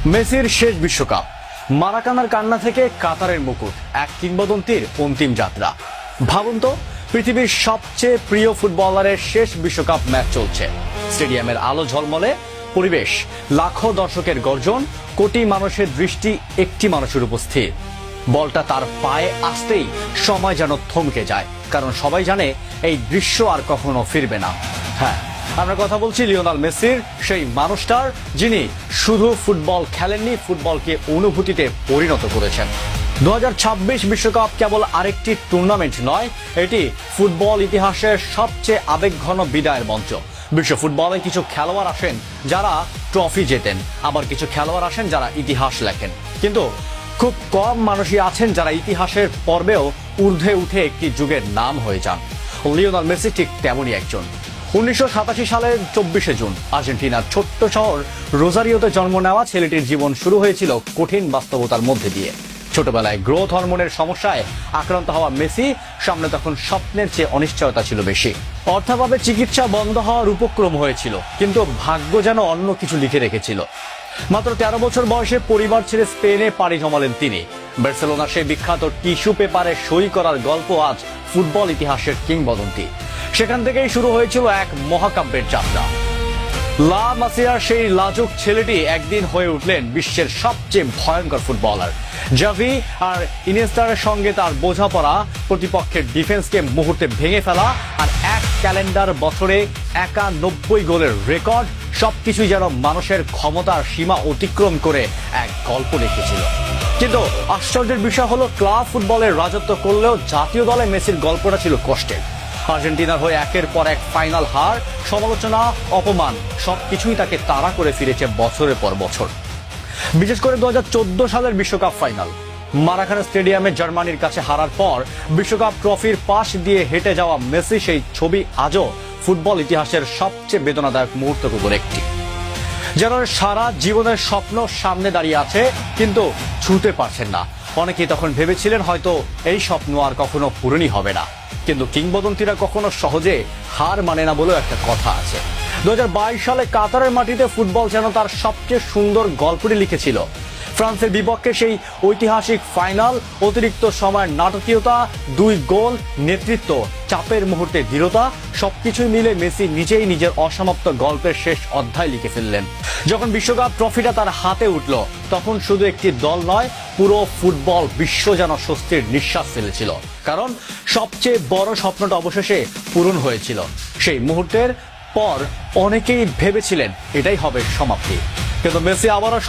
মেসির শেষ বিশ্বকাপ, মারাকানার কান্না থেকে কাতারের মুকুট, এক কিংবদন্তির অন্তিম যাত্রা। ভাবুন তো, পৃথিবীর সবচেয়ে প্রিয় ফুটবলারের শেষ বিশ্বকাপ ম্যাচ চলছে। স্টেডিয়ামের আলো ঝলমলে পরিবেশ, লাখো দর্শকের গর্জন, কোটি মানুষের দৃষ্টি একটি মানুষের উপস্থিত। বলটা তার পায়ে আসতেই সময় যেন থমকে যায়, কারণ সবাই জানে এই দৃশ্য আর কখনো ফিরবে না। হ্যাঁ, আমরা কথা বলছি লিওনেল মেসির, সেই মানুষটার যিনি শুধু ফুটবল খেলেননি, ফুটবলকে অনুভূতিতে পরিণত করেছেন। 2026 বিশ্বকাপ কেবল আরেকটি টুর্নামেন্ট নয়, এটি ফুটবল ইতিহাসের সবচেয়ে আবেগঘন বিদায়ের মঞ্চ। বিশ্ব ফুটবলে কিছু খেলোয়াড় আসেন যারা ট্রফি জেতেন, আবার কিছু খেলোয়াড় আসেন যারা ইতিহাস লেখেন, কিন্তু খুব কম মানুষই আছেন যারা ইতিহাসের পর্বেও ঊর্ধ্বে উঠে একটি যুগের নাম হয়ে যান। লিওনেল মেসি ঠিক তেমনই একজন। 1987 সালের 24শে জুন আর্জেন্টিনার ছোট্ট শহর রোজারিওতে জন্ম নেওয়া ছেলেটির জীবন শুরু হয়েছিল কঠিন বাস্তবতার মধ্যে দিয়ে। ছোটবেলায় গ্রোথ হরমোনের সমস্যায় আক্রান্ত হওয়া মেসি সামনে তখন স্বপ্নের চেয়ে অনিশ্চয়তা ছিল বেশি। অর্থাভাবে চিকিৎসা বন্ধ হওয়ার উপক্রম হয়েছিল, কিন্তু ভাগ্য যেন অন্য কিছু লিখে রেখেছিল। মাত্র 13 বছর বয়সে পরিবার ছেড়ে স্পেনে পাড়ি জমালেন তিনি। বার্সেলোনার সেই বিখ্যাত টিস্যু পেপারে সই করার গল্প আজ ফুটবল ইতিহাসের কিংবদন্তি। সেখান থেকেই শুরু হয়েছিল এক মহাকাব্যের যাত্রা। লা মাসিয়ার সেই লাজুক ছেলেটি একদিন হয়ে উঠলেন বিশ্বের সবচেয়ে ভয়ঙ্কর ফুটবলার। জাভি আর ইনিয়েস্তার সঙ্গে তার বোঝাপড়া, প্রতিপক্ষের ডিফেন্সকে মুহূর্তে ভেঙে ফেলা, আর এক ক্যালেন্ডার বছরে একা 90 গোলের রেকর্ড, সবকিছুই যেন মানুষের ক্ষমতার সীমা অতিক্রম করে এক গল্প লিখেছিল। কিন্তু আশ্চর্যের বিষয় হলো, ক্লাব ফুটবলের রাজত্ব করলেও জাতীয় দলে মেসির গল্পটা ছিল কষ্টের। আর্জেন্টিনার হয়ে একের পর এক ফাইনাল হার, সমালোচনা, অপমান, সবকিছুই তাকে তাড়া করে ফিরেছে বছরের পর বছর। বিশেষ করে 2014 সালের বিশ্বকাপ ফাইনাল, মারাকানা স্টেডিয়ামে জার্মানির কাছে হারার পর বিশ্বকাপ ট্রফির পাশ দিয়ে হেঁটে যাওয়া মেসি, সেই ছবি আজও ফুটবল ইতিহাসের সবচেয়ে বেদনাদায়ক মুহূর্তগুলোর একটি। যেন সারা জীবনের স্বপ্ন সামনে দাঁড়িয়ে আছে, কিন্তু ছুঁতে পারছেন না। অনেকেই তখন ভেবেছিলেন হয়তো এই স্বপ্ন আর কখনো পূরণই হবে না, কিন্তু কিংবদন্তিরা কখনো সহজে হার মানে না বলেও একটা কথা আছে। 2022 সালে কাতারের মাটিতে ফুটবল যেন তার সবচেয়ে সুন্দর গল্পটি লিখেছিল। ফ্রান্সের বিপক্ষে সেই ঐতিহাসিক ফাইনাল, অতিরিক্ত সময়ের নাটকীয়তা, 2 গোল, নেতৃত্ব, চাপের মুহূর্তে দৃঢ়তা, সবকিছুই মিলে মেসি নিজেই নিজের অসমাপ্ত গল্পের শেষ অধ্যায় লিখে ফেললেন। যখন বিশ্বকাপ ট্রফিটা তার হাতে উঠল, তখন শুধু একটি দল নয়, পুরো ফুটবল বিশ্ব যেন স্বস্তির নিঃশ্বাস ফেলেছিল, কারণ সবচেয়ে বড় স্বপ্নটা অবশেষে পূরণ হয়েছিল। সেই মুহূর্তের পর অনেকেই ভেবেছিলেন এটাই হবে সমাপ্তি, কিন্তু মেসি আবারও